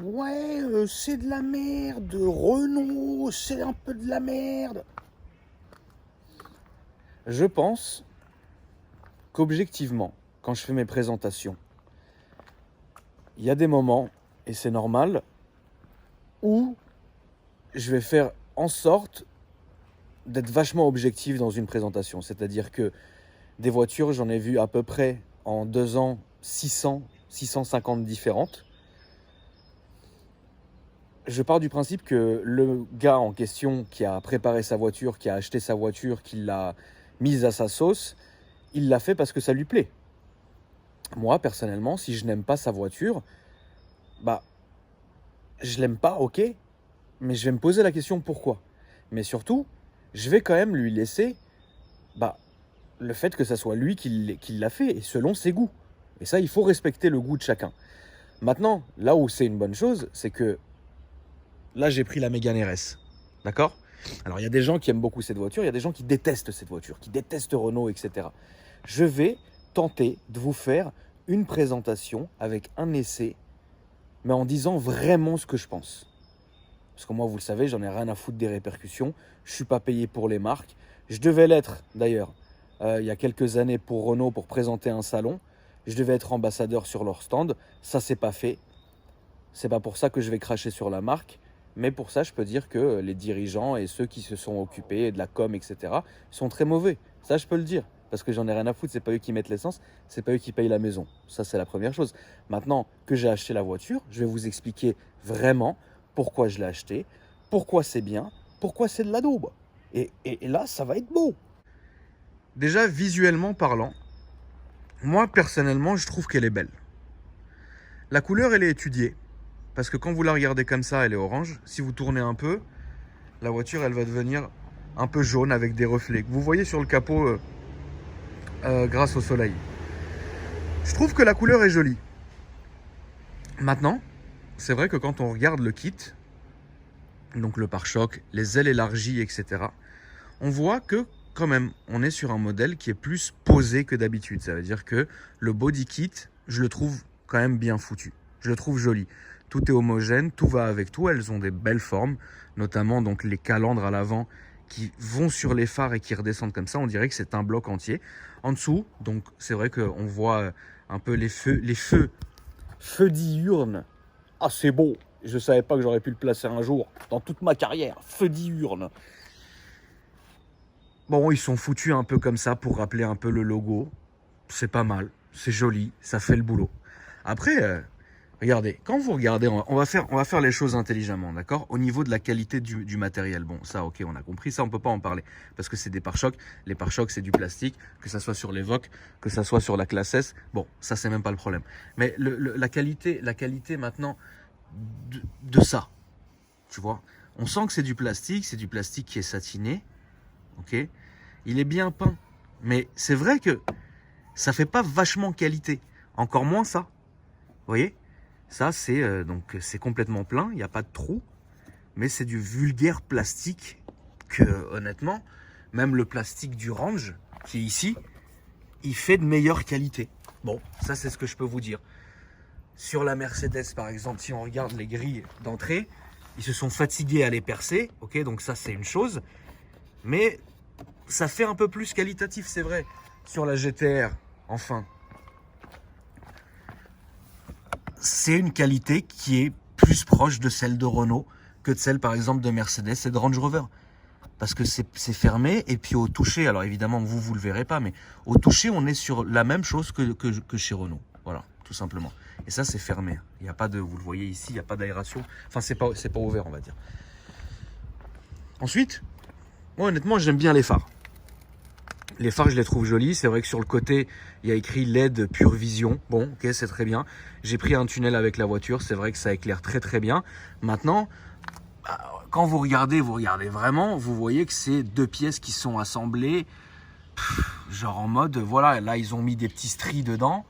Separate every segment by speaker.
Speaker 1: Ouais, c'est de la merde. Renault, c'est un peu de la merde. Je pense qu'objectivement, quand je fais mes présentations, il y a des moments, et c'est normal, où je vais faire en sorte d'être vachement objectif dans une présentation. C'est-à-dire que des voitures, j'en ai vu à peu près en 2 ans 600, 650 différentes. Je pars du principe que le gars en question qui a préparé sa voiture, qui a acheté sa voiture, qui l'a mise à sa sauce, il l'a fait parce que ça lui plaît. Moi, personnellement, si je n'aime pas sa voiture, bah, je l'aime pas, ok, mais je vais me poser la question pourquoi. Mais surtout, je vais quand même lui laisser le fait que ça soit lui qui l'a fait, et selon ses goûts. Et ça, il faut respecter le goût de chacun. Maintenant, là où c'est une bonne chose, c'est que là, j'ai pris la Mégane RS. D'accord ? Alors, il y a des gens qui aiment beaucoup cette voiture, il y a des gens qui détestent cette voiture, qui détestent Renault, etc. Je vais tenter de vous faire une présentation avec un essai, mais en disant vraiment ce que je pense. Parce que moi, vous le savez, j'en ai rien à foutre des répercussions. Je ne suis pas payé pour les marques. Je devais l'être, d'ailleurs, il y a quelques années pour Renault, pour présenter un salon. Je devais être ambassadeur sur leur stand. Ça, c'est pas fait. C'est pas pour ça que je vais cracher sur la marque. Mais pour ça, je peux dire que les dirigeants et ceux qui se sont occupés de la com, etc., sont très mauvais. Ça, je peux le dire. Parce que j'en ai rien à foutre. C'est pas eux qui mettent l'essence. C'est pas eux qui payent la maison. Ça, c'est la première chose. Maintenant que j'ai acheté la voiture, je vais vous expliquer vraiment pourquoi je l'ai acheté, pourquoi c'est bien, pourquoi c'est de la daube. Et là, ça va être beau. Déjà, visuellement parlant, moi, personnellement, je trouve qu'elle est belle. La couleur, elle est étudiée. Parce que quand vous la regardez comme ça, elle est orange. Si vous tournez un peu, la voiture, elle va devenir un peu jaune avec des reflets que vous voyez sur le capot grâce au soleil. Je trouve que la couleur est jolie. Maintenant, c'est vrai que quand on regarde le kit, donc le pare-choc, les ailes élargies, etc., on voit que quand même, on est sur un modèle qui est plus posé que d'habitude. Ça veut dire que le body kit, je le trouve quand même bien foutu. Je le trouve joli. Tout est homogène, tout va avec tout. Elles ont des belles formes, notamment donc les calandres à l'avant qui vont sur les phares et qui redescendent comme ça. On dirait que c'est un bloc entier. En dessous, donc c'est vrai qu'on voit un peu les feux diurnes. Ah, c'est beau. Je ne savais pas que j'aurais pu le placer un jour dans toute ma carrière. Feu diurne. Bon, ils sont foutus un peu comme ça pour rappeler un peu le logo. C'est pas mal, c'est joli, ça fait le boulot. Après, regardez, quand vous regardez, on va faire les choses intelligemment, d'accord ? Au niveau de la qualité du matériel, bon, ça, ok, on a compris, ça, on peut pas en parler. Parce que c'est des pare-chocs, les pare-chocs, c'est du plastique, que ça soit sur l'Evoque, que ça soit sur la classe S, bon, ça, c'est même pas le problème. Mais la qualité maintenant de ça, tu vois, on sent que c'est du plastique qui est satiné, ok ? Il est bien peint, mais c'est vrai que ça fait pas vachement qualité. Encore moins ça. Vous voyez ? Ça, c'est donc c'est complètement plein, il n'y a pas de trou, mais c'est du vulgaire plastique que, honnêtement, même le plastique du Range, qui est ici, il fait de meilleure qualité. Bon, ça, c'est ce que je peux vous dire. Sur la Mercedes, par exemple, si on regarde les grilles d'entrée, ils se sont fatigués à les percer, ok ? Donc ça, c'est une chose. Mais ça fait un peu plus qualitatif, c'est vrai. Sur la GTR, enfin, c'est une qualité qui est plus proche de celle de Renault que de celle, par exemple, de Mercedes et de Range Rover. Parce que c'est fermé, et puis au toucher, alors évidemment, vous le verrez pas, mais au toucher, on est sur la même chose que chez Renault. Voilà, tout simplement. Et ça, c'est fermé. Il n'y a pas de, vous le voyez ici, il n'y a pas d'aération. Enfin, c'est pas ouvert, on va dire. Ensuite, moi, honnêtement, j'aime bien les phares. Les phares, je les trouve jolis. C'est vrai que sur le côté, il y a écrit LED Pure Vision. Bon, ok, c'est très bien. J'ai pris un tunnel avec la voiture. C'est vrai que ça éclaire très très bien. Maintenant, quand vous regardez vraiment, vous voyez que c'est deux pièces qui sont assemblées. Genre en mode, voilà, là, ils ont mis des petits stries dedans.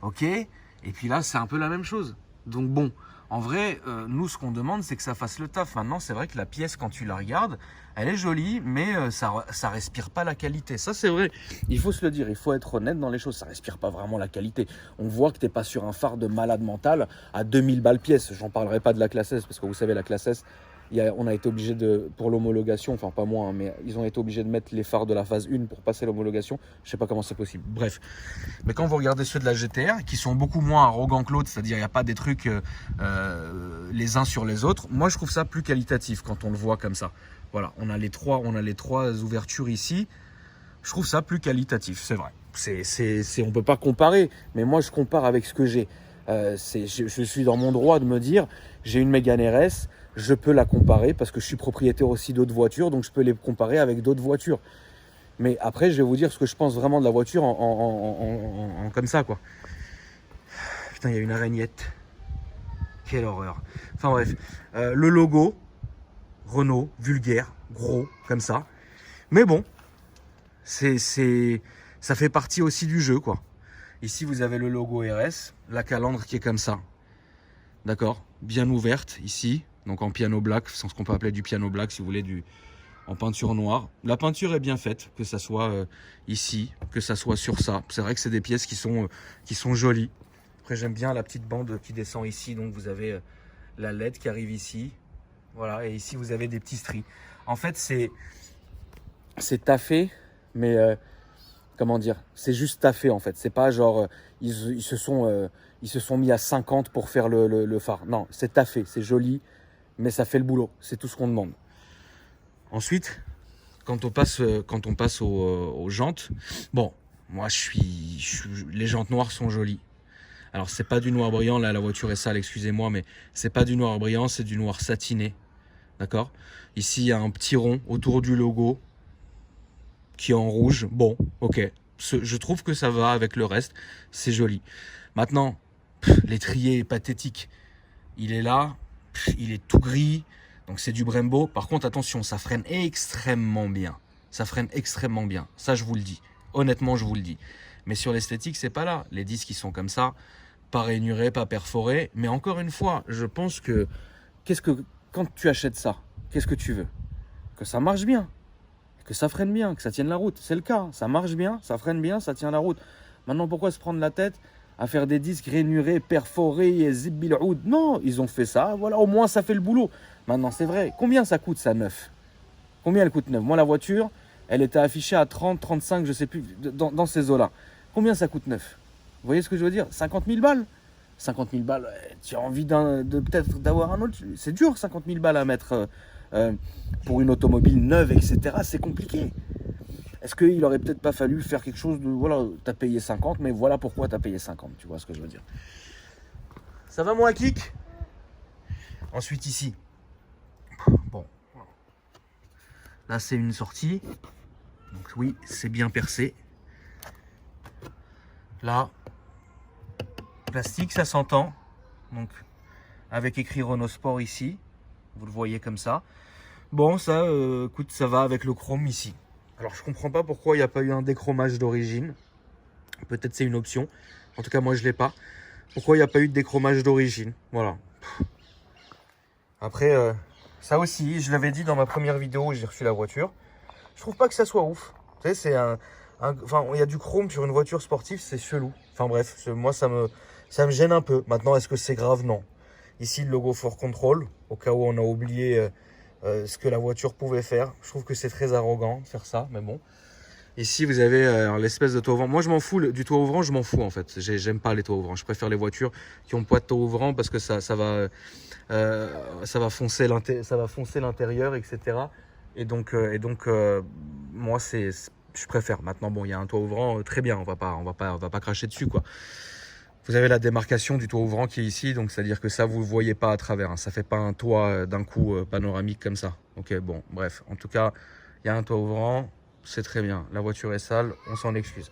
Speaker 1: Ok. Et puis là, c'est un peu la même chose. Donc bon, En vrai, nous, ce qu'on demande, c'est que ça fasse le taf. Maintenant, c'est vrai que la pièce, quand tu la regardes, elle est jolie, mais ça respire pas la qualité. Ça, c'est vrai. Il faut se le dire, il faut être honnête dans les choses. Ça respire pas vraiment la qualité. On voit que tu n'es pas sur un phare de malade mental à 2000 balles pièce. J'en parlerai pas de la classe S, parce que vous savez, la classe S, on a été obligé pour l'homologation, enfin pas moi, hein, mais ils ont été obligés de mettre les phares de la phase 1 pour passer l'homologation. Je sais pas comment c'est possible. Bref. Mais quand vous regardez ceux de la GTR, qui sont beaucoup moins arrogants que l'autre, c'est-à-dire il n'y a pas des trucs les uns sur les autres, moi je trouve ça plus qualitatif quand on le voit comme ça. Voilà, on a les trois ouvertures ici. Je trouve ça plus qualitatif, c'est vrai. On peut pas comparer, mais moi je compare avec ce que j'ai. Je suis dans mon droit de me dire, j'ai une Mégane RS, je peux la comparer parce que je suis propriétaire aussi d'autres voitures, donc je peux les comparer avec d'autres voitures. Mais après, je vais vous dire ce que je pense vraiment de la voiture en comme ça, quoi. Putain, il y a une aragnette. Quelle horreur. Enfin bref, le logo, Renault, vulgaire, gros, comme ça. Mais bon, ça fait partie aussi du jeu, quoi. Ici, vous avez le logo RS, la calandre qui est comme ça. D'accord, bien ouverte ici, donc en piano black, c'est ce qu'on peut appeler du piano black si vous voulez, en peinture noire. La peinture est bien faite, que ça soit ici, que ça soit sur ça. C'est vrai que c'est des pièces qui sont jolies. Après, j'aime bien la petite bande qui descend ici, donc vous avez la LED qui arrive ici. Voilà, et ici vous avez des petits stries. En fait, c'est taffé, mais comment dire, c'est juste taffé en fait. C'est pas genre ils se sont mis à 50 pour faire le phare. Non, c'est taffé, c'est joli, mais ça fait le boulot. C'est tout ce qu'on demande. Ensuite, quand on passe aux jantes, bon, moi les jantes noires sont jolies. Alors c'est pas du noir brillant, là la voiture est sale, excusez-moi, mais c'est pas du noir brillant, c'est du noir satiné. D'accord? Ici il y a un petit rond autour du logo qui est en rouge. Bon, ok. Je trouve que ça va avec le reste. C'est joli. Maintenant, l'étrier est pathétique. Il est là. Il est tout gris. Donc c'est du Brembo. Par contre, attention, ça freine extrêmement bien. Ça freine extrêmement bien. Ça, je vous le dis. Honnêtement, je vous le dis. Mais sur l'esthétique, c'est pas là. Les disques, ils sont comme ça. Pas rainurés, pas perforés. Mais encore une fois, je pense que... Quand tu achètes ça, qu'est-ce que tu veux? Que ça marche bien. Que ça freine bien, que ça tienne la route. C'est le cas, ça marche bien, ça freine bien, ça tient la route. Maintenant, pourquoi se prendre la tête à faire des disques rainurés, perforés et zibbil oud? Non, ils ont fait ça, voilà, au moins ça fait le boulot. Maintenant, c'est vrai, combien ça coûte ça neuf? Combien elle coûte neuf? Moi, la voiture, elle était affichée à 30, 35, je sais plus, dans ces eaux-là. Combien ça coûte neuf? Vous voyez ce que je veux dire? 50 000 balles? 50 000 balles, tu as envie peut-être d'avoir un autre. C'est dur, 50 000 balles à mettre pour une automobile neuve, etc. C'est compliqué. Est-ce qu'il aurait peut-être pas fallu faire quelque chose de... Voilà, tu as payé 50, mais voilà pourquoi tu as payé 50. Tu vois ce que je veux dire? Ça va, mon kick? Ensuite, ici. Bon. Là, c'est une sortie. Donc oui, c'est bien percé. Là, plastique, ça s'entend. Donc, avec écrit Renault Sport ici. Vous le voyez comme ça. Bon, ça, écoute, ça va avec le chrome ici. Alors, je comprends pas pourquoi il n'y a pas eu un déchromage d'origine. Peut-être c'est une option. En tout cas, moi, je l'ai pas. Pourquoi il n'y a pas eu de déchromage d'origine? Voilà. Après, ça aussi, je l'avais dit dans ma première vidéo où j'ai reçu la voiture. Je trouve pas que ça soit ouf. Tu sais, c'est enfin, il y a du chrome sur une voiture sportive, c'est chelou. Enfin bref, moi, ça me gêne un peu. Maintenant, est-ce que c'est grave? Non. Ici, le logo For Control, au cas où on a oublié ce que la voiture pouvait faire. Je trouve que c'est très arrogant de faire ça, mais bon. Ici, vous avez l'espèce de toit ouvrant. Moi, je m'en fous. Du toit ouvrant, je m'en fous, en fait. J'aime pas les toits ouvrants. Je préfère les voitures qui ont pas de toit ouvrant parce que ça va foncer l'intérieur, etc. Et donc moi, je préfère. Maintenant, bon, il y a un toit ouvrant, très bien. On va pas cracher dessus, quoi. Vous avez la démarcation du toit ouvrant qui est ici, donc c'est-à-dire que ça, vous ne voyez pas à travers. Hein. Ça ne fait pas un toit d'un coup panoramique comme ça. Ok, bon, bref. En tout cas, il y a un toit ouvrant, c'est très bien. La voiture est sale, on s'en excuse.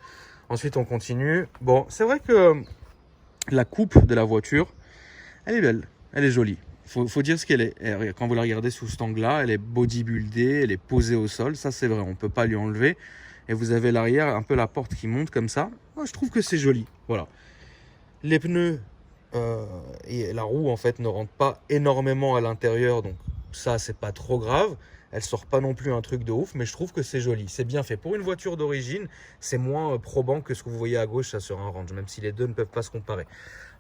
Speaker 1: Ensuite, on continue. Bon, c'est vrai que la coupe de la voiture, elle est belle, elle est jolie. Faut dire ce qu'elle est. Et quand vous la regardez sous cet angle-là, elle est bodybuildée, elle est posée au sol. Ça, c'est vrai, on ne peut pas lui enlever. Et vous avez l'arrière, un peu la porte qui monte comme ça. Moi, je trouve que c'est joli. Voilà. Les pneus, et la roue en fait ne rentre pas énormément à l'intérieur, donc ça c'est pas trop grave. Elle sort pas non plus un truc de ouf, mais je trouve que c'est joli, c'est bien fait. Pour une voiture d'origine, c'est moins probant que ce que vous voyez à gauche ça sur un Range, même si les deux ne peuvent pas se comparer.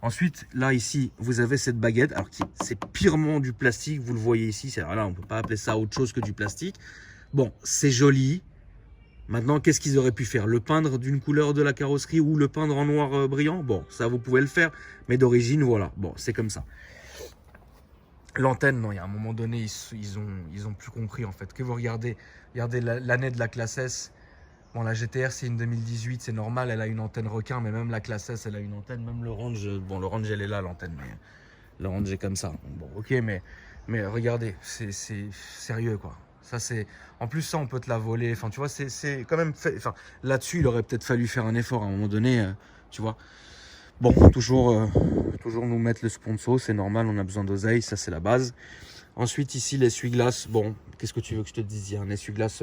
Speaker 1: Ensuite, là ici, vous avez cette baguette, alors que c'est purement du plastique, vous le voyez ici, là on peut pas appeler ça autre chose que du plastique. Bon, c'est joli. Maintenant, qu'est-ce qu'ils auraient pu faire? Le peindre d'une couleur de la carrosserie ou le peindre en noir brillant? Bon, ça vous pouvez le faire, mais d'origine, voilà. Bon, c'est comme ça. L'antenne, non, il y a un moment donné, ils ont plus compris en fait. Que vous regardez l'année de la classe S. Bon, la GTR, c'est une 2018, c'est normal, elle a une antenne requin, mais même la classe S, elle a une antenne. Même le Range, bon, le Range, elle est là, l'antenne, mais le Range est comme ça. Bon, ok, mais regardez, c'est sérieux, quoi. Ça, c'est. En plus, ça, on peut te la voler. Enfin, tu vois, c'est quand même fait. Enfin, là-dessus, il aurait peut-être fallu faire un effort à un moment donné, tu vois. Bon, toujours nous mettre le sponsor, c'est normal, on a besoin d'oseille, ça, c'est la base. Ensuite, ici, l'essuie-glace. Bon, qu'est-ce que tu veux que je te dise? Il y a un essuie-glace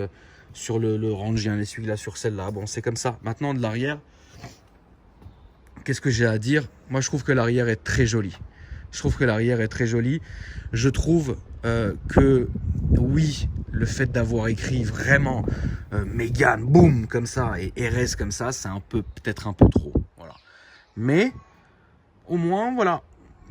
Speaker 1: sur le Range, il y a un essuie-glace sur celle-là. Bon, c'est comme ça. Maintenant, de l'arrière, qu'est-ce que j'ai à dire? Moi, je trouve que l'arrière est très joli. Je trouve que l'arrière est très joli. Je trouve que, oui, le fait d'avoir écrit vraiment Mégane, boum, comme ça, et RS comme ça, c'est peut-être un peu trop. Voilà. Mais, au moins, voilà,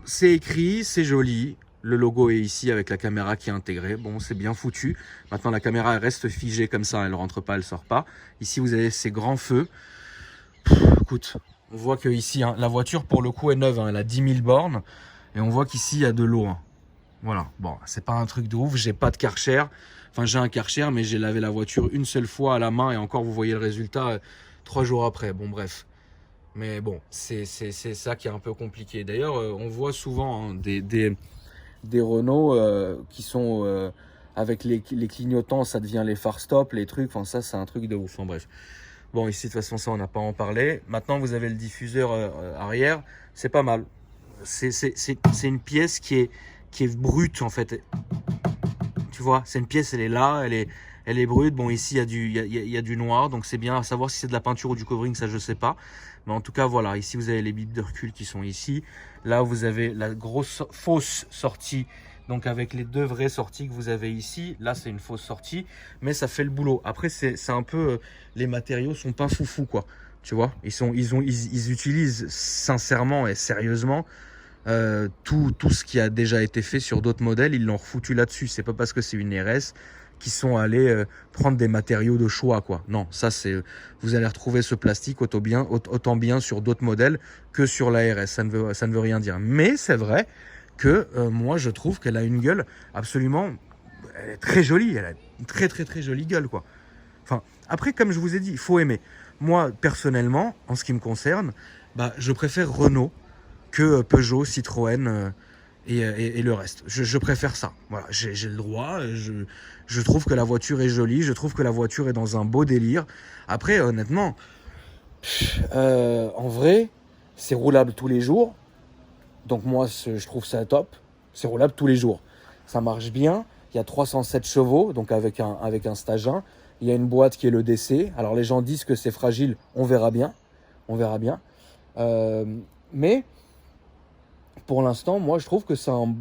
Speaker 1: c'est écrit, c'est joli. Le logo est ici avec la caméra qui est intégrée. Bon, c'est bien foutu. Maintenant, la caméra elle reste figée comme ça. Elle ne rentre pas, elle ne sort pas. Ici, vous avez ces grands feux. Écoute, on voit que ici, hein, la voiture, pour le coup, est neuve. Hein, elle a 10 000 bornes. Et on voit qu'ici, il y a de l'eau. Hein. Voilà. Bon, c'est pas un truc de ouf. J'ai pas de Karcher. Enfin, j'ai un Karcher, mais j'ai lavé la voiture une seule fois à la main. Et encore, vous voyez le résultat 3 jours après. Bon, bref. Mais bon, c'est ça qui est un peu compliqué. D'ailleurs, on voit souvent hein, des Renault qui sont avec les clignotants, ça devient les phares stop, les trucs. Enfin, ça, c'est un truc de ouf. En bref. Bon, ici, de toute façon, ça, on n'a pas à en parler. Maintenant, vous avez le diffuseur arrière. C'est pas mal. C'est une pièce qui est brute, en fait. Tu vois, c'est une pièce, elle est là, elle est brute. Bon, ici, il y a du noir, donc c'est bien à savoir si c'est de la peinture ou du covering, ça, je sais pas. Mais en tout cas, voilà, ici, vous avez les bips de recul qui sont ici. Là, vous avez la grosse fausse sortie, donc avec les deux vraies sorties que vous avez ici. Là, c'est une fausse sortie, mais ça fait le boulot. Après, c'est un peu... les matériaux sont pas foufou, quoi. Tu vois, ils utilisent sincèrement et sérieusement tout ce qui a déjà été fait sur d'autres modèles, ils l'ont refoutu là-dessus. C'est pas parce que c'est une RS qui sont allés prendre des matériaux de choix, quoi. Non, ça c'est, vous allez retrouver ce plastique autant bien sur d'autres modèles que sur la RS. Ça ne veut rien dire. Mais c'est vrai que moi je trouve qu'elle a une gueule absolument, elle est très jolie. Elle a une très très très jolie gueule, quoi. Enfin, après, comme je vous ai dit, il faut aimer. Moi, personnellement, en ce qui me concerne, bah, je préfère Renault que Peugeot, Citroën et le reste. Je préfère ça. Voilà, j'ai le droit. Je trouve que la voiture est jolie. Je trouve que la voiture est dans un beau délire. Après, honnêtement, en vrai, c'est roulable tous les jours. Donc moi, je trouve ça top. C'est roulable tous les jours. Ça marche bien. Il y a 307 chevaux, donc avec un stage 1. Il y a une boîte qui est le DC. Alors les gens disent que c'est fragile. On verra bien. On verra bien. Mais pour l'instant, moi, je trouve que c'est un...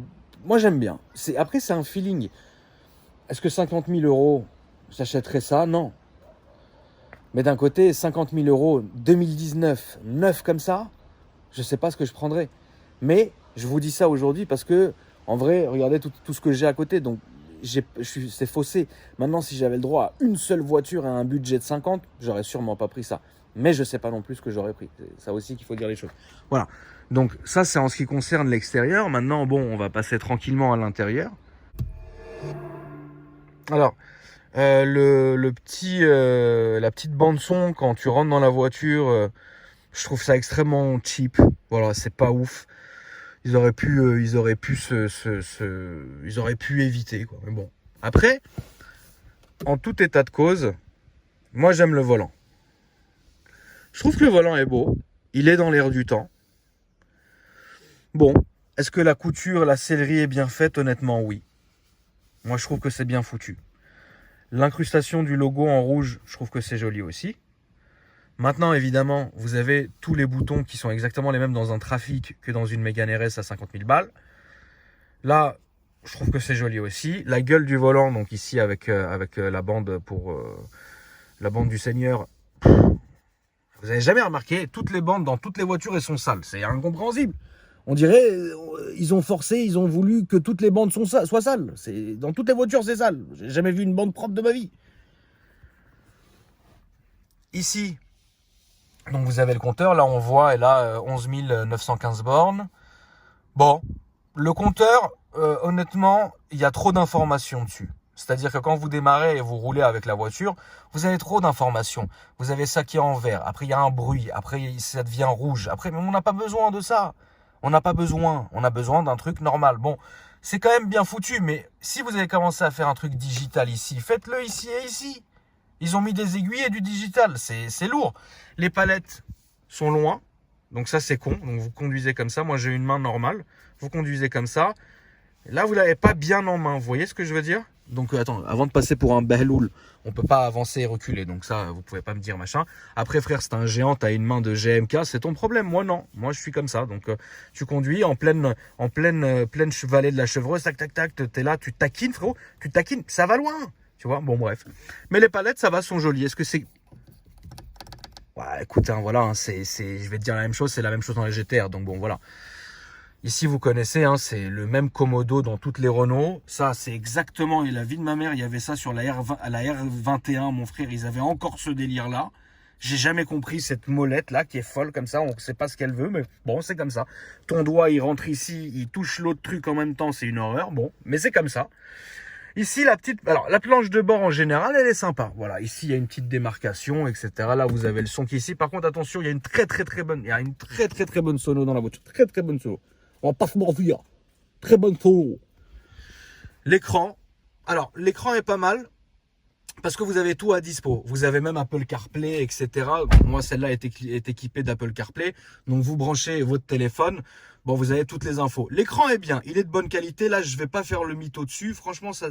Speaker 1: Moi, j'aime bien. Après, c'est un feeling. Est-ce que 50 000 euros, j'achèterais ça? Non. Mais d'un côté, 50 000 euros, 2019, neuf comme ça, je ne sais pas ce que je prendrais. Mais je vous dis ça aujourd'hui parce que, en vrai, regardez tout ce que j'ai à côté. Donc, c'est faussé. Maintenant, si j'avais le droit à une seule voiture et à un budget de 50, j'aurais sûrement pas pris ça. Mais je ne sais pas non plus ce que j'aurais pris. C'est ça aussi qu'il faut dire les choses. Voilà. Donc ça, c'est en ce qui concerne l'extérieur. Maintenant, bon, on va passer tranquillement à l'intérieur. Alors, la petite bande son quand tu rentres dans la voiture, je trouve ça extrêmement cheap. Voilà, c'est pas ouf. Ils auraient pu éviter, quoi. Mais bon. Après, en tout état de cause, moi j'aime le volant. Je trouve que le volant est beau. Il est dans l'air du temps. Bon, est-ce que la couture, la sellerie est bien faite? Honnêtement, oui. Moi, je trouve que c'est bien foutu. L'incrustation du logo en rouge, je trouve que c'est joli aussi. Maintenant, évidemment, vous avez tous les boutons qui sont exactement les mêmes dans un Trafic que dans une Mégane RS à 50 000 balles. Là, je trouve que c'est joli aussi. La gueule du volant, donc ici avec la bande pour la bande du Seigneur. Vous avez jamais remarqué, toutes les bandes dans toutes les voitures, elles sont sales. C'est incompréhensible. On dirait, ils ont forcé, ils ont voulu que toutes les bandes soient sales. Dans toutes les voitures, c'est sale. J'ai jamais vu une bande propre de ma vie. Ici, donc vous avez le compteur. Là, on voit, elle a 11 915 bornes. Bon, le compteur, honnêtement, il y a trop d'informations dessus. C'est-à-dire que quand vous démarrez et vous roulez avec la voiture, vous avez trop d'informations. Vous avez ça qui est en vert. Après, il y a un bruit. Après, ça devient rouge. Après, mais on n'a pas besoin de ça. On n'a pas besoin. On a besoin d'un truc normal. Bon, c'est quand même bien foutu. Mais si vous avez commencé à faire un truc digital ici, faites-le ici et ici. Ils ont mis des aiguilles et du digital. C'est lourd. Les palettes sont loin. Donc ça, c'est con. Donc vous conduisez comme ça. Moi, j'ai une main normale. Vous conduisez comme ça. Là, vous l'avez pas bien en main. Vous voyez ce que je veux dire? Donc, attends, avant de passer pour un behloul, on peut pas avancer et reculer. Donc ça, vous pouvez pas me dire machin. Après, frère, c'est un géant, t'as une main de GMK, c'est ton problème. Moi, non. Moi, je suis comme ça. Donc, tu conduis en pleine vallée de la Chevreuse. Tac, tac, tac. T'es là, tu taquines, frérot. Tu taquines. Ça va loin. Tu vois? Bon, bref. Mais les palettes, ça va, sont jolies. Est-ce que c'est... Ouais, écoute, hein, voilà, hein, je vais te dire la même chose. C'est la même chose dans les GTR. Donc, bon, voilà. Ici, vous connaissez, hein, c'est le même Komodo dans toutes les Renault. Ça, c'est exactement, et la vie de ma mère, il y avait ça sur la R21, mon frère, ils avaient encore ce délire-là. J'ai jamais compris cette molette-là qui est folle comme ça, on ne sait pas ce qu'elle veut, mais bon, c'est comme ça. Ton doigt, il rentre ici, il touche l'autre truc en même temps, c'est une horreur, bon, mais c'est comme ça. Ici, alors, la planche de bord, en général, elle est sympa. Voilà, ici, il y a une petite démarcation, etc. Là, vous avez le son qui est ici. Par contre, attention, il y a une très bonne sono dans la voiture. Très, très bonne sono. On va pas se mentir. Très bonne sono. L'écran. Alors, l'écran est pas mal. Parce que vous avez tout à dispo. Vous avez même Apple CarPlay, etc. Moi, celle-là est équipée d'Apple CarPlay. Donc, vous branchez votre téléphone. Bon, vous avez toutes les infos. L'écran est bien. Il est de bonne qualité. Là, je vais pas faire le mytho dessus. Franchement, ça,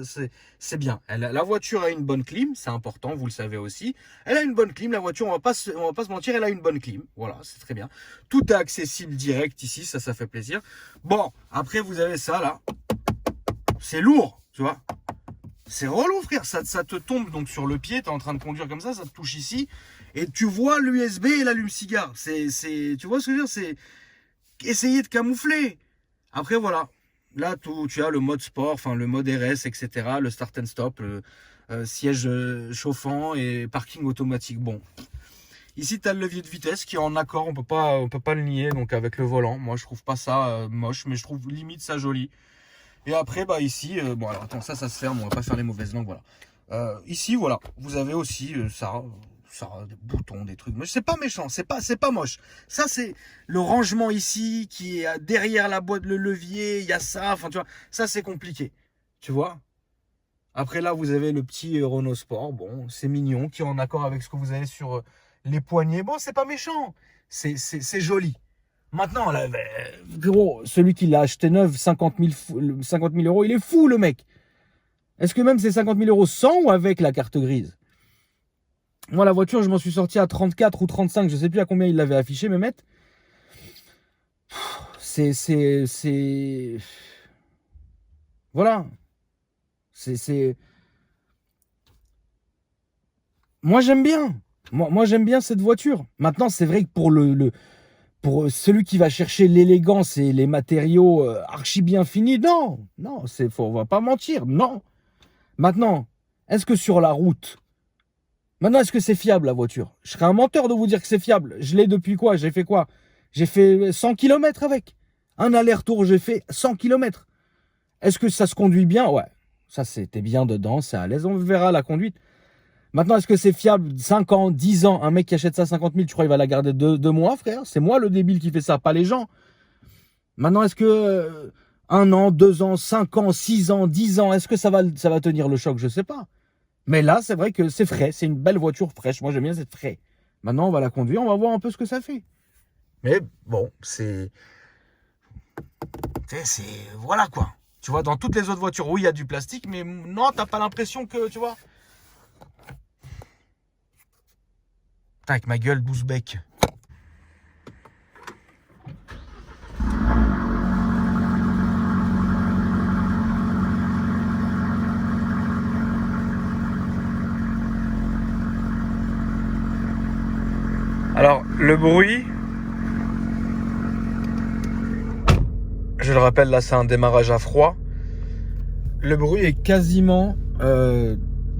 Speaker 1: c'est bien. La voiture a une bonne clim. C'est important. Vous le savez aussi. Elle a une bonne clim. La voiture, on va pas se mentir. Elle a une bonne clim. Voilà, c'est très bien. Tout est accessible direct ici. Ça fait plaisir. Bon, après, vous avez ça, là. C'est lourd, tu vois. C'est relou, frère. Ça te tombe donc sur le pied. Tu es en train de conduire comme ça te touche ici. Et tu vois l'USB et l'allume-cigare. Tu vois ce que je veux dire? C'est essayer de camoufler. Après, voilà. Là, tu as le mode sport, enfin le mode RS, etc. Le start and stop, le siège chauffant et parking automatique. Bon. Ici, tu as le levier de vitesse qui est en accord. On peut pas le nier. Donc, avec le volant. Moi, je trouve pas ça moche, mais je trouve limite ça joli. Et après, bah ici, bon alors attends, ça se ferme, on va pas faire les mauvaises langues, voilà. Ici, voilà, vous avez aussi ça, des boutons, des trucs. Mais c'est pas méchant, c'est pas moche. Ça, c'est le rangement ici, qui est derrière la boîte, le levier, il y a ça, enfin tu vois, ça c'est compliqué, tu vois. Après là, vous avez le petit Renault Sport, bon, c'est mignon, qui est en accord avec ce que vous avez sur les poignées. Bon, c'est pas méchant, c'est joli. Maintenant, là, gros, celui qui l'a acheté neuf, 50 000 euros, il est fou, le mec. Est-ce que même c'est 50 000 euros sans ou avec la carte grise? Moi, la voiture, je m'en suis sorti à 34 ou 35, je sais plus à combien il l'avait affiché, mais mec. Voilà. Moi, j'aime bien. Moi, j'aime bien cette voiture. Maintenant, c'est vrai que pour celui qui va chercher l'élégance et les matériaux archi bien finis, non, on va pas mentir, non. Maintenant, est-ce que sur la route, est-ce que c'est fiable la voiture? Je serais un menteur de vous dire que c'est fiable. Je l'ai depuis quoi? J'ai fait quoi? J'ai fait 100 km avec. Un aller-retour, j'ai fait 100 km. Est-ce que ça se conduit bien? Ouais, ça c'était bien dedans, c'est à l'aise, on verra la conduite. Maintenant, est-ce que c'est fiable? 5 ans, 10 ans, un mec qui achète ça 50 000, tu crois qu'il va la garder 2 mois, frère? C'est moi le débile qui fait ça, pas les gens. Maintenant, est-ce que 1 an, 2 ans, 5 ans, 6 ans, 10 ans, est-ce que ça va tenir le choc? Je sais pas. Mais là, c'est vrai que c'est frais, c'est une belle voiture fraîche. Moi, j'aime bien cette frais. Maintenant, on va la conduire, on va voir un peu ce que ça fait. Mais bon, voilà quoi. Tu vois, dans toutes les autres voitures, oui, il y a du plastique, mais non, t'as pas l'impression que, tu vois... Putain, avec ma gueule 12 becs. Alors, le bruit, je le rappelle, là c'est un démarrage à froid. Le bruit est quasiment,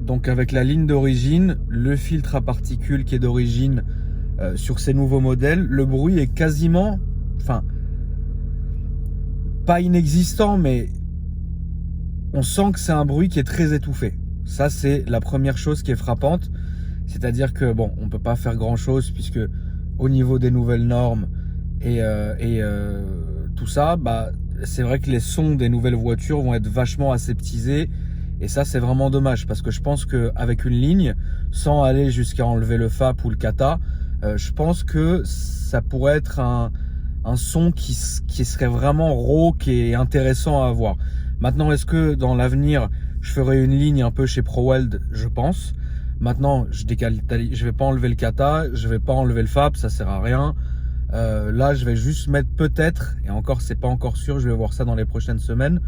Speaker 1: donc avec la ligne d'origine, le filtre à particules qui est d'origine sur ces nouveaux modèles, le bruit est quasiment, enfin, pas inexistant, mais on sent que c'est un bruit qui est très étouffé. Ça, c'est la première chose qui est frappante. C'est-à-dire que, bon, on ne peut pas faire grand-chose puisque au niveau des nouvelles normes et tout ça, bah, c'est vrai que les sons des nouvelles voitures vont être vachement aseptisés. Et ça, c'est vraiment dommage parce que je pense qu'avec une ligne, sans aller jusqu'à enlever le FAP ou le kata, je pense que ça pourrait être un son qui serait vraiment rauque et intéressant à avoir. Maintenant, est-ce que dans l'avenir, je ferai une ligne un peu chez ProWeld? Je pense. Maintenant, je vais pas enlever le kata, je vais pas enlever le FAP, ça sert à rien. Là, je vais juste mettre peut-être, et encore, c'est pas encore sûr, je vais voir ça dans les prochaines semaines,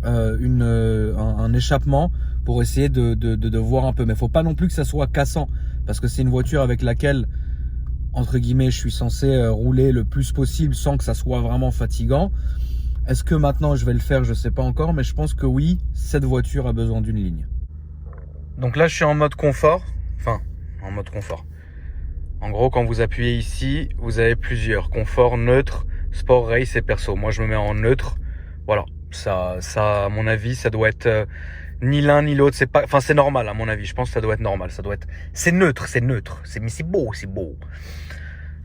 Speaker 1: un échappement pour essayer de voir un peu. Mais faut pas non plus que ça soit cassant, parce que c'est une voiture avec laquelle, entre guillemets, je suis censé rouler le plus possible sans que ça soit vraiment fatigant. Est-ce que maintenant je vais le faire? Je sais pas encore, mais je pense que oui, cette voiture a besoin d'une ligne. Donc là, je suis en mode confort. Enfin, en mode confort. En gros, quand vous appuyez ici, vous avez plusieurs. Confort, neutre, sport, race et perso. Moi, je me mets en neutre. Voilà. Ça, à mon avis, ça doit être ni l'un ni l'autre. C'est pas, enfin, c'est normal, à mon avis. Je pense que ça doit être normal. Ça doit être, c'est neutre. Mais c'est beau, c'est beau.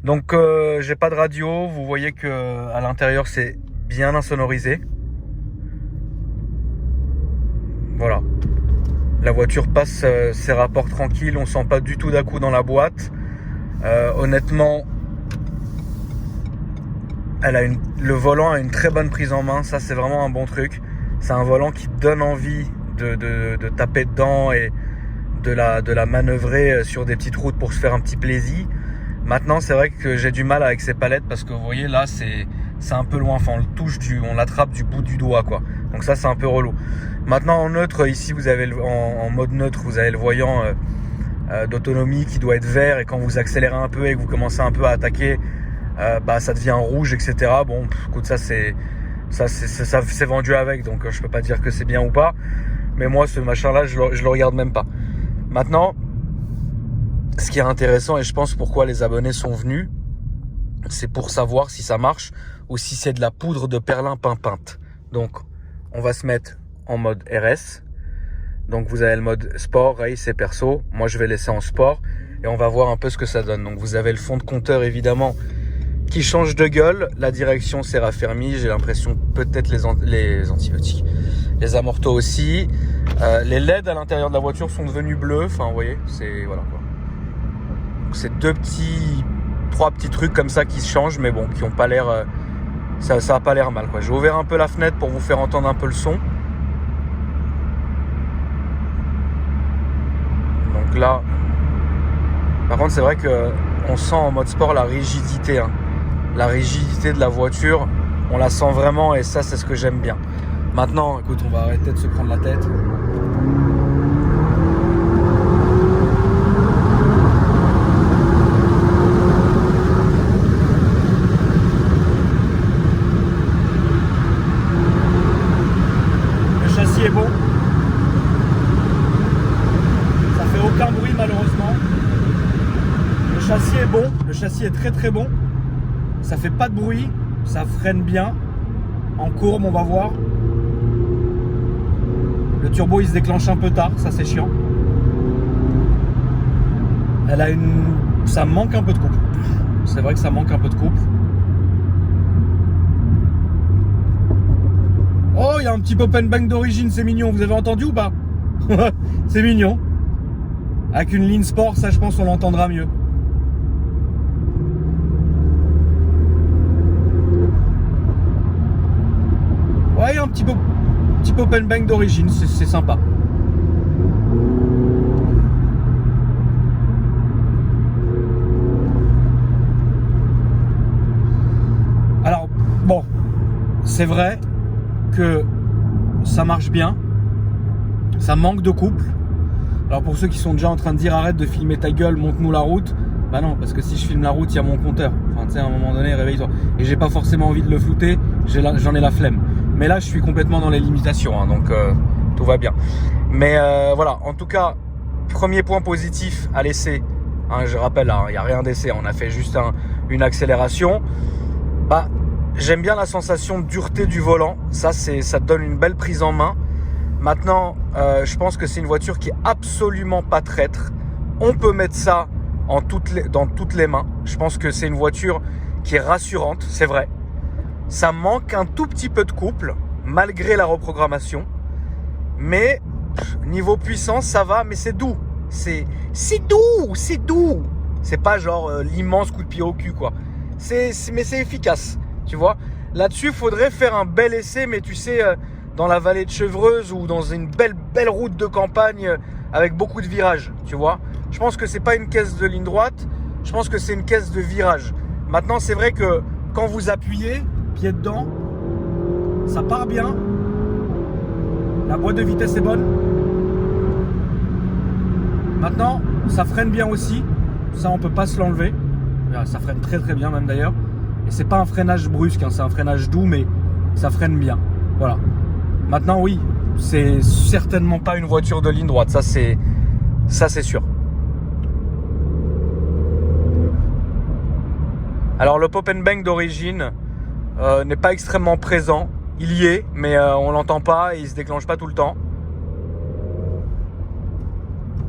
Speaker 1: Donc, j'ai pas de radio. Vous voyez que à l'intérieur, c'est bien insonorisé. Voilà. La voiture passe ses rapports tranquilles, on sent pas du tout d'à-coup dans la boîte. Honnêtement, le volant a une très bonne prise en main, ça c'est vraiment un bon truc. C'est un volant qui donne envie de taper dedans et de la manœuvrer sur des petites routes pour se faire un petit plaisir. Maintenant, c'est vrai que j'ai du mal avec ces palettes parce que vous voyez là, c'est un peu loin. Enfin, on l'attrape du bout du doigt, quoi. Donc ça, c'est un peu relou. Maintenant, en neutre, ici, vous avez en mode neutre, vous avez le voyant d'autonomie qui doit être vert. Et quand vous accélérez un peu et que vous commencez un peu à attaquer, bah ça devient rouge, etc. Bon, écoute, ça c'est vendu avec, donc je peux pas dire que c'est bien ou pas. Mais moi, ce machin-là, je le regarde même pas. Maintenant, ce qui est intéressant, et je pense pourquoi les abonnés sont venus, c'est pour savoir si ça marche ou si c'est de la poudre de perlimpinpinte. Donc, on va se mettre en mode RS. Donc, vous avez le mode sport, race et perso. Moi, je vais laisser en sport et on va voir un peu ce que ça donne. Donc, vous avez le fond de compteur, évidemment, qui change de gueule. La direction s'est raffermie. J'ai l'impression peut-être les antibiotiques. Les amortos aussi. Les LED à l'intérieur de la voiture sont devenus bleus. Enfin, vous voyez, c'est voilà quoi. Donc, c'est trois petits trucs comme ça qui se changent, mais bon, qui ont pas l'air, ça a pas l'air mal, quoi. J'ai ouvert un peu la fenêtre pour vous faire entendre un peu le son. Donc là, par contre, c'est vrai que on sent en mode sport la rigidité, hein. La rigidité de la voiture, on la sent vraiment, et ça, c'est ce que j'aime bien. Maintenant, écoute, on va arrêter de se prendre la tête. Est bon, ça fait aucun bruit malheureusement. Le châssis est bon, le châssis est très très bon, ça fait pas de bruit, ça freine bien. En courbe, on va voir. Le turbo il se déclenche un peu tard, ça c'est chiant. Ça manque un peu de couple. C'est vrai que ça manque un peu de couple. Oh, il y a un petit pop and bang d'origine, c'est mignon, vous avez entendu ou pas? C'est mignon. Avec une ligne sport, ça je pense on l'entendra mieux. Ouais, il y a un petit pop and bang d'origine, c'est sympa. c'est vrai que ça marche bien, ça manque de couple. Alors pour ceux qui sont déjà en train de dire arrête de filmer ta gueule, montre-nous la route. Bah non, parce que si je filme la route, il y a mon compteur. Enfin, tu sais, à un moment donné, réveille-toi. Et j'ai pas forcément envie de le flouter, j'en ai la flemme. Mais là, je suis complètement dans les limitations, hein, donc tout va bien. Mais voilà, en tout cas, premier point positif à l'essai. Hein, je rappelle, il n'y a rien d'essai, on a fait juste une accélération. Bah, j'aime bien la sensation de dureté du volant. Ça te donne une belle prise en main. Maintenant, je pense que c'est une voiture qui est absolument pas traître. On peut mettre ça dans toutes les mains. Je pense que c'est une voiture qui est rassurante, c'est vrai. Ça manque un tout petit peu de couple, malgré la reprogrammation. Mais niveau puissance, ça va, mais c'est doux. C'est doux. C'est pas genre l'immense coup de pied au cul, quoi. Mais c'est efficace, tu vois. Là-dessus, il faudrait faire un bel essai, mais tu sais, dans la vallée de Chevreuse ou dans une belle route de campagne avec beaucoup de virages, tu vois. Je pense que c'est pas une caisse de ligne droite, je pense que c'est une caisse de virage. Maintenant, c'est vrai que quand vous appuyez, pied dedans, ça part bien. La boîte de vitesse est bonne. Maintenant, ça freine bien aussi. Ça, on peut pas se l'enlever. Ça freine très très bien même d'ailleurs. Et c'est pas un freinage brusque, hein, c'est un freinage doux, mais ça freine bien. Voilà. Maintenant, oui, c'est certainement pas une voiture de ligne droite. Ça, c'est sûr. Alors, le pop and bang d'origine n'est pas extrêmement présent. Il y est, mais on l'entend pas et il se déclenche pas tout le temps.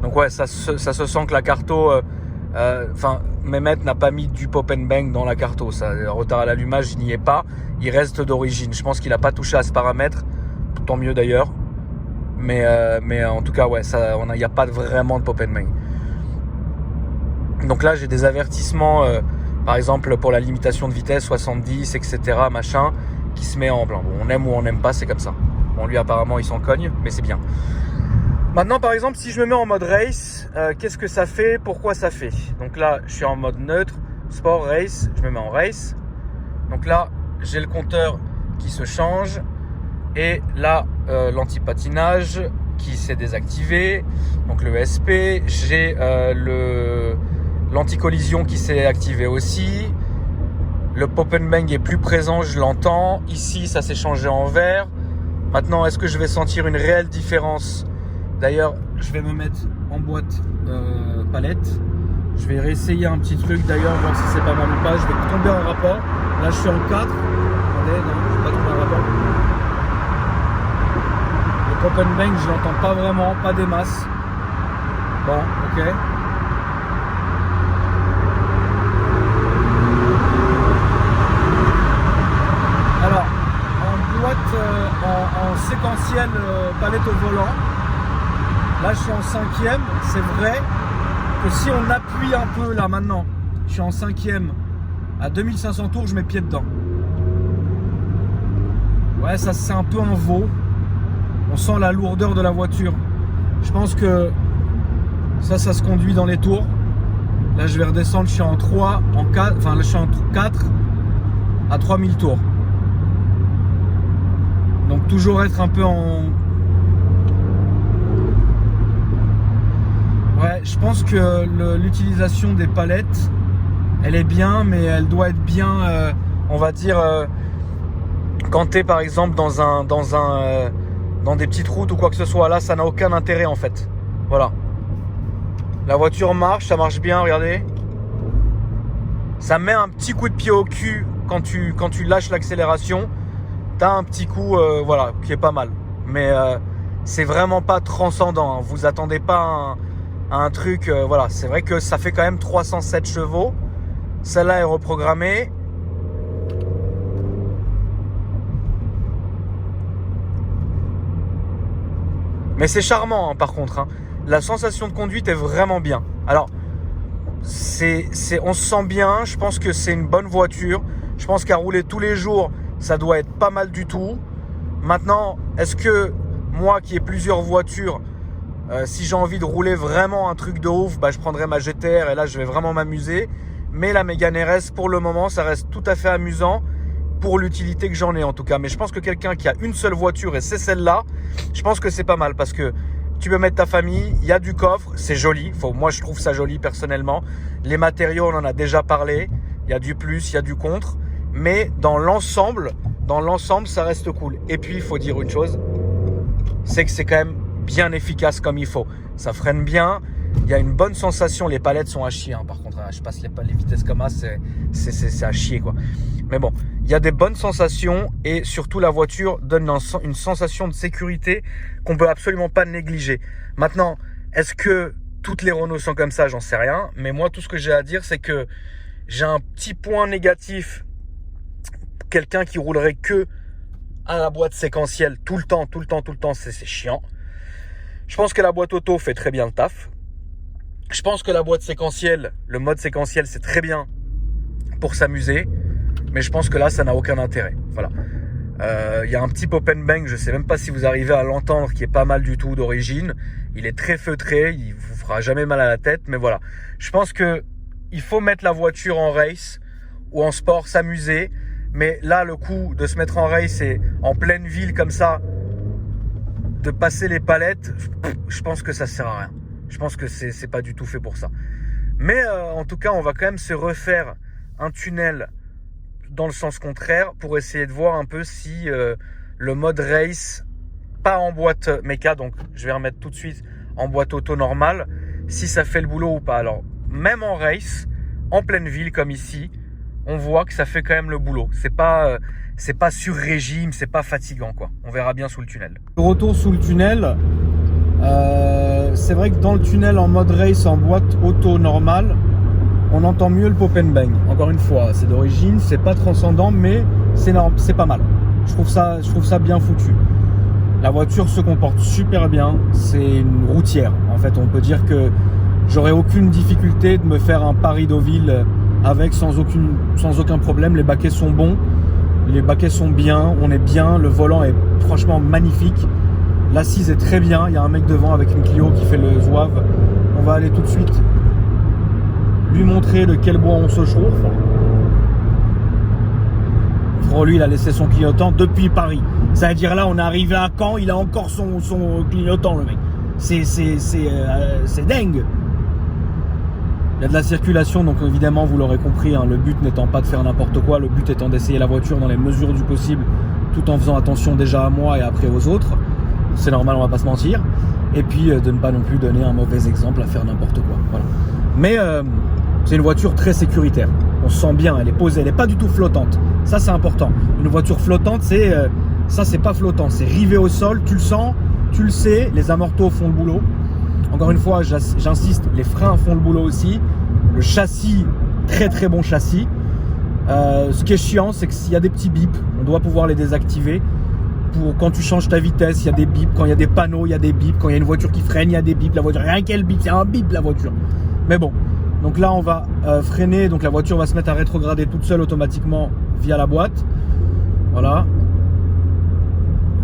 Speaker 1: Donc ouais, ça se sent que la Carto, Mehmet n'a pas mis du pop and bang dans la Carto. Ça, le retard à l'allumage, il n'y est pas. Il reste d'origine. Je pense qu'il n'a pas touché à ce paramètre. Tant mieux d'ailleurs. Mais en tout cas, ouais, il n'y a pas vraiment de pop and bang. Donc là, j'ai des avertissements, par exemple pour la limitation de vitesse, 70, etc., machin, qui se met en blanc. Bon, on aime ou on n'aime pas, c'est comme ça. Bon, lui apparemment, il s'en cogne, mais c'est bien. Maintenant, par exemple, si je me mets en mode race, qu'est-ce que ça fait? Pourquoi ça fait? Donc là, je suis en mode neutre, sport, race, je me mets en race. Donc là, j'ai le compteur qui se change. Et là, l'anti-patinage qui s'est désactivé. Donc le ESP. J'ai l'anti-collision qui s'est activé aussi. Le pop and bang est plus présent, je l'entends. Ici, ça s'est changé en vert. Maintenant, est-ce que je vais sentir une réelle différence? D'ailleurs, je vais me mettre en boîte palette. Je vais réessayer un petit truc d'ailleurs, voir si c'est pas mal ou pas. Je vais tomber en rapport. Là, je suis en 4. Attendez, non, je vais pas tomber en rapport. Le pop and bang, je l'entends pas vraiment, pas des masses. Bon, ok. Alors, en boîte, en séquentiel palette au volant, là je suis en 5e. C'est vrai que si on appuie un peu là maintenant, je suis en 5e, à 2500 tours, je mets pied dedans. Ouais, ça c'est un peu un veau. On sent la lourdeur de la voiture. Je pense que ça se conduit dans les tours. Là je vais redescendre, je suis en 3, en 4, enfin là je suis en 4 à 3000 tours. Donc toujours être un peu en... Ouais, je pense que l'utilisation des palettes, elle est bien, mais elle doit être bien, on va dire, quand tu es par exemple dans des petites routes ou quoi que ce soit. Là, ça n'a aucun intérêt en fait. Voilà. La voiture marche, ça marche bien, regardez. Ça met un petit coup de pied au cul quand tu lâches l'accélération. T'as un petit coup, voilà, qui est pas mal. Mais c'est vraiment pas transcendant, hein. Vous attendez pas à un truc, voilà. C'est vrai que ça fait quand même 307 chevaux. Celle-là est reprogrammée. Mais c'est charmant, hein, par contre, hein. La sensation de conduite est vraiment bien. Alors, on se sent bien. Je pense que c'est une bonne voiture. Je pense qu'à rouler tous les jours, ça doit être pas mal du tout. Maintenant, est-ce que moi qui ai plusieurs voitures, si j'ai envie de rouler vraiment un truc de ouf, bah, je prendrai ma GTR et là je vais vraiment m'amuser. Mais la Mégane RS, pour le moment, ça reste tout à fait amusant. pour l'utilité que j'en ai en tout cas. Mais je pense que quelqu'un qui a une seule voiture et c'est celle-là, je pense que c'est pas mal parce que tu peux mettre ta famille, il y a du coffre, c'est joli. Moi, je trouve ça joli personnellement. Les matériaux, on en a déjà parlé. Il y a du plus, il y a du contre. Mais dans l'ensemble, ça reste cool. Et puis, il faut dire une chose, c'est que c'est quand même bien efficace comme il faut. Ça freine bien. Il y a une bonne sensation. Les palettes sont à chier. Hein. Par contre, je passe les vitesses comme ça, c'est à chier quoi. Mais bon, il y a des bonnes sensations et surtout la voiture donne une sensation de sécurité qu'on peut absolument pas négliger. Maintenant, est-ce que toutes les Renault sont comme ça? J'en sais rien. Mais moi, tout ce que j'ai à dire, c'est que j'ai un petit point négatif. Quelqu'un qui roulerait que à la boîte séquentielle tout le temps, c'est chiant. Je pense que la boîte auto fait très bien le taf. Je pense que la boîte séquentielle, le mode séquentiel, c'est très bien pour s'amuser. Mais je pense que là, ça n'a aucun intérêt. Voilà. Il y a un petit pop and bang, je ne sais même pas si vous arrivez à l'entendre, qui est pas mal du tout d'origine. Il est très feutré, il vous fera jamais mal à la tête. Mais voilà. Je pense que il faut mettre la voiture en race ou en sport, s'amuser. Mais là, le coup de se mettre en race et en pleine ville comme ça, de passer les palettes, je pense que ça sert à rien. Je pense que c'est pas du tout fait pour ça. Mais en tout cas, on va quand même se refaire un tunnel dans le sens contraire pour essayer de voir un peu si le mode race, pas en boîte méca, donc je vais remettre tout de suite en boîte auto normale, si ça fait le boulot ou pas. Alors, même en race, en pleine ville comme ici, on voit que ça fait quand même le boulot. C'est pas sur régime, c'est pas fatigant quoi. On verra bien sous le tunnel. Retour sous le tunnel. C'est vrai que dans le tunnel en mode race en boîte auto normale, on entend mieux le pop and bang. Encore une fois, c'est d'origine, c'est pas transcendant, mais c'est pas mal. Je trouve ça bien foutu. La voiture se comporte super bien. C'est une routière. En fait, on peut dire que j'aurais aucune difficulté de me faire un Paris-Deauville avec sans aucun problème. Les baquets sont bons, les baquets sont bien, on est bien, le volant est franchement magnifique. L'assise est très bien, il y a un mec devant avec une Clio qui fait le zouave. On va aller tout de suite lui montrer de quel bois on se chauffe. Lui, il a laissé son clignotant depuis Paris. Ça veut dire là, on est arrivé à Caen, il a encore son clignotant, le mec. C'est dingue. Il y a de la circulation, donc évidemment, vous l'aurez compris, hein, le but n'étant pas de faire n'importe quoi, le but étant d'essayer la voiture dans les mesures du possible, tout en faisant attention déjà à moi et après aux autres. C'est normal, on va pas se mentir. Et puis de ne pas non plus donner un mauvais exemple à faire n'importe quoi. Voilà. Mais c'est une voiture très sécuritaire. On se sent bien, elle est posée, elle n'est pas du tout flottante. Ça, c'est important. Une voiture flottante, c'est pas flottant, c'est rivé au sol, tu le sens, tu le sais, les amortos font le boulot. Encore une fois, j'insiste, les freins font le boulot aussi. Le châssis, très très bon châssis. Ce qui est chiant, c'est que s'il y a des petits bips, on doit pouvoir les désactiver. Quand tu changes ta vitesse, il y a des bips. Quand il y a des panneaux, il y a des bips. Quand il y a une voiture qui freine, il y a des bips. La voiture, rien qu'elle bip, c'est un bip la voiture. Mais bon, donc là on va freiner. Donc la voiture va se mettre à rétrograder toute seule automatiquement via la boîte. Voilà.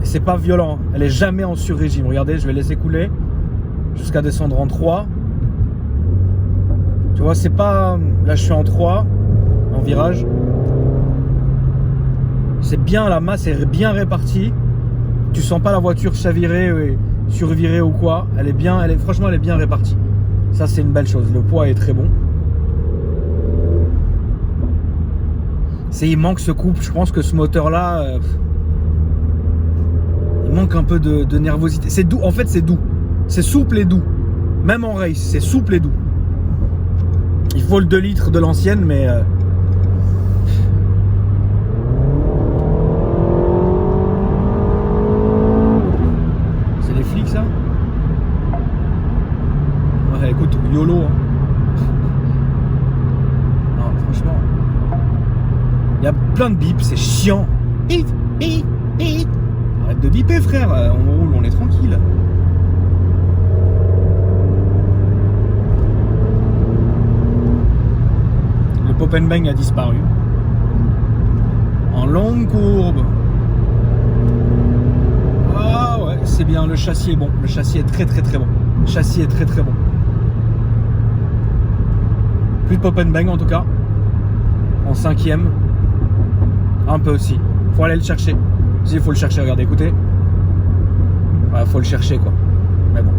Speaker 1: Et c'est pas violent, elle est jamais en sur-régime. Regardez, je vais laisser couler jusqu'à descendre en 3. Tu vois, c'est pas... Là je suis en 3, en virage. C'est bien, la masse est bien répartie. Tu sens pas la voiture chavirer, survirer ou quoi. Elle est bien, franchement elle est bien répartie. Ça c'est une belle chose, le poids est très bon. Il manque ce couple, je pense que ce moteur là, il manque un peu de nervosité. C'est doux, en fait c'est doux. C'est souple et doux. Même en race, c'est souple et doux. Il faut le 2 litres de l'ancienne, mais... C'est les flics, ça? Ouais, écoute, YOLO. Hein. Non, franchement... Il y a plein de bips, c'est chiant. Bip, bip, bip. Arrête de biper, frère. On roule, on est tranquille. Le pop and bang a disparu. En longue courbe. Ah ouais, c'est bien, le châssis est bon. Le châssis est très très très bon. Le châssis est très très bon. Plus de pop and bang en tout cas. En 5e. Un peu aussi. Faut aller le chercher. Si, il faut le chercher, regardez, écoutez. Ouais, faut le chercher, quoi. Mais bon.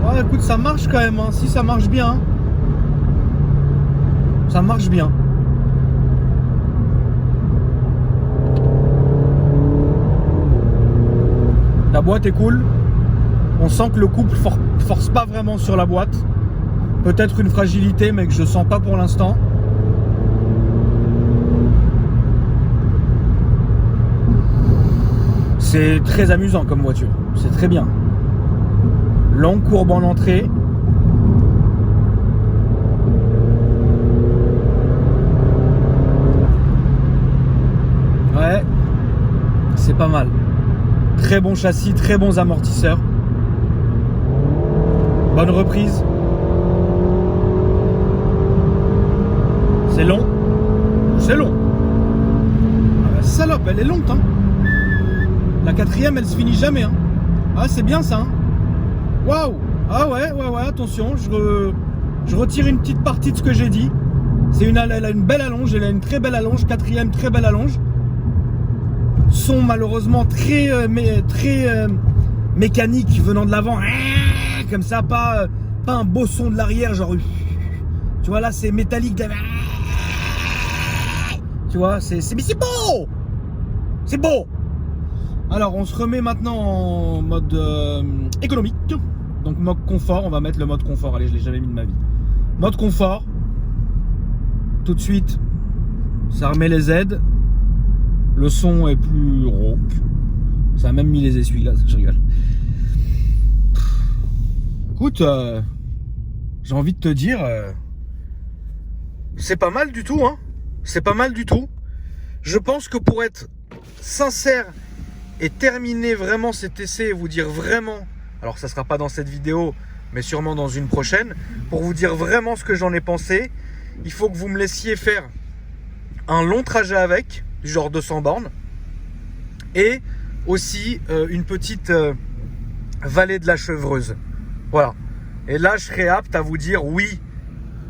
Speaker 1: Ouais, écoute, ça marche quand même, hein. Si, ça marche bien. Hein. Ça marche bien. La boîte est cool. On sent que le couple force pas vraiment sur la boîte. Peut-être une fragilité, mais que je sens pas pour l'instant. C'est très amusant comme voiture. C'est très bien. Longue courbe en entrée. Ouais, c'est pas mal. Très bon châssis, très bons amortisseurs. Bonne reprise. C'est long. C'est long. Ah bah, salope, elle est longue, hein. La quatrième, elle se finit jamais, hein. Ah, c'est bien ça, hein. Waouh. Ah ouais, attention, je retire une petite partie de ce que j'ai dit. Elle a une belle allonge, elle a une très belle allonge, quatrième, très belle allonge. Son malheureusement très mécanique venant de l'avant, comme ça, pas un beau son de l'arrière, genre, tu vois là c'est métallique, tu vois, mais c'est beau, c'est beau. Alors on se remet maintenant en mode économique, donc mode confort, on va mettre le mode confort, allez, je l'ai jamais mis de ma vie. Mode confort, tout de suite, ça remet les aides. Le son est plus rauque. Ça a même mis les essuie-glaces, je rigole. Écoute, j'ai envie de te dire, c'est pas mal du tout, hein. C'est pas mal du tout. Je pense que pour être sincère et terminer vraiment cet essai et vous dire vraiment, alors ça sera pas dans cette vidéo, mais sûrement dans une prochaine, pour vous dire vraiment ce que j'en ai pensé, il faut que vous me laissiez faire un long trajet avec, du genre 200 bornes, et aussi une petite vallée de la Chevreuse. Voilà. Et là, je serais apte à vous dire oui,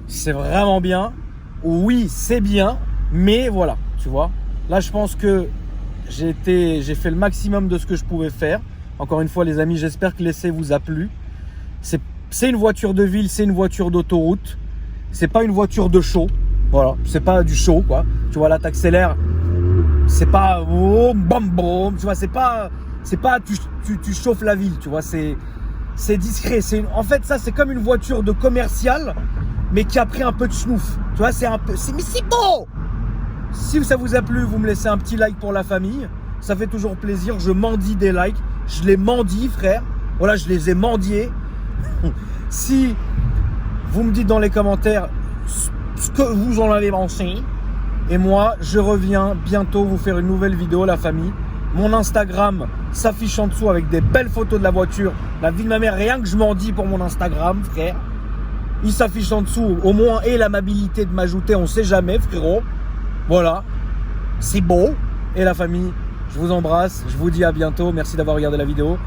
Speaker 1: c'est vraiment bien, oui, c'est bien, mais voilà, tu vois. Là, je pense que j'ai fait le maximum de ce que je pouvais faire. Encore une fois, les amis, j'espère que l'essai vous a plu. C'est une voiture de ville, c'est une voiture d'autoroute. C'est pas une voiture de show. Voilà, c'est pas du show, quoi. Tu vois, là, t'accélères. C'est pas oh, bam bam, tu vois, c'est pas tu chauffes la ville, tu vois, c'est discret, en fait ça c'est comme une voiture de commercial mais qui a pris un peu de schnouf. Tu vois, mais c'est beau. Si ça vous a plu, vous me laissez un petit like pour la famille, ça fait toujours plaisir. Je mendie des likes, je les mendie, frère. Voilà, je les ai mendiés. Si vous me dites dans les commentaires ce que vous en avez pensé. Et moi, je reviens bientôt vous faire une nouvelle vidéo, la famille. Mon Instagram s'affiche en dessous avec des belles photos de la voiture. La vie de ma mère, rien que je m'en dis pour mon Instagram, frère. Il s'affiche en dessous, au moins, et l'amabilité de m'ajouter, on sait jamais, frérot. Voilà, c'est beau. Et la famille, je vous embrasse, je vous dis à bientôt. Merci d'avoir regardé la vidéo.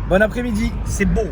Speaker 1: Bon après-midi, c'est beau.